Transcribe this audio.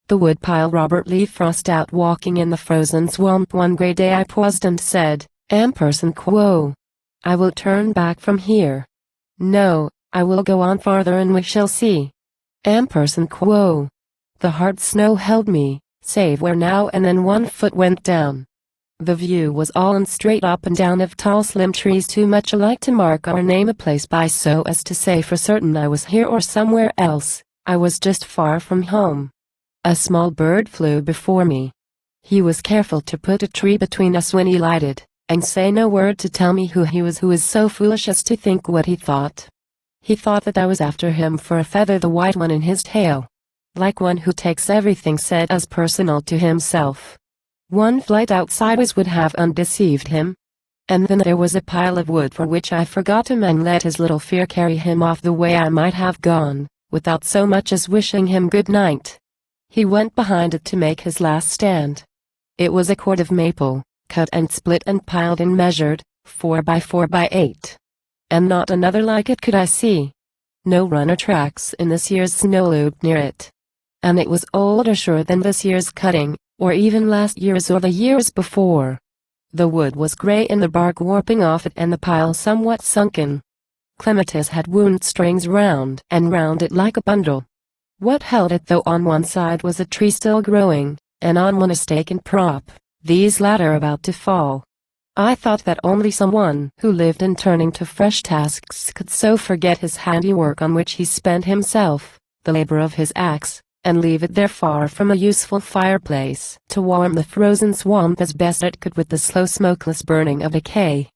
The woodpile. Robert Lee Frost. Out walking in the frozen swamp one gray day I paused and said, ampersand quo. I will turn back from here. No, I will go on farther and we shall see. Ampersand quo. The hard snow held me, save where now and then one foot went down. The view was all and straight up and down of tall slim trees too much alike to mark or name a place by so as to say for certain I was here or somewhere else. I was just far from home. A small bird flew before me. He was careful to put a tree between us when he lighted, and say no word to tell me who he was who was so foolish as to think what he thought. He thought that I was after him for a feather, the white one in his tail. Like one who takes everything said as personal to himself. One flight outsiders would have undeceived him. And then there was a pile of wood for which I forgot him and let his little fear carry him off the way I might have gone, without so much as wishing him good night. He went behind it to make his last stand. It was a cord of maple, cut and split and piled and measured, 4 by 4 by 8. And not another like it could I see. No runner tracks in this year's snow loop near it. And it was older sure than this year's cutting, or even last year's or the years before. The wood was gray and the bark warping off it and the pile somewhat sunken. Clematis had wound strings round and round it like a bundle. What held it though on one side was a tree still growing, and on one a stake and prop, these latter about to fall. I thought that only someone who lived in turning to fresh tasks could so forget his handiwork on which he spent himself, the labor of his axe, and leave it there far from a useful fireplace to warm the frozen swamp as best it could with the slow smokeless burning of decay.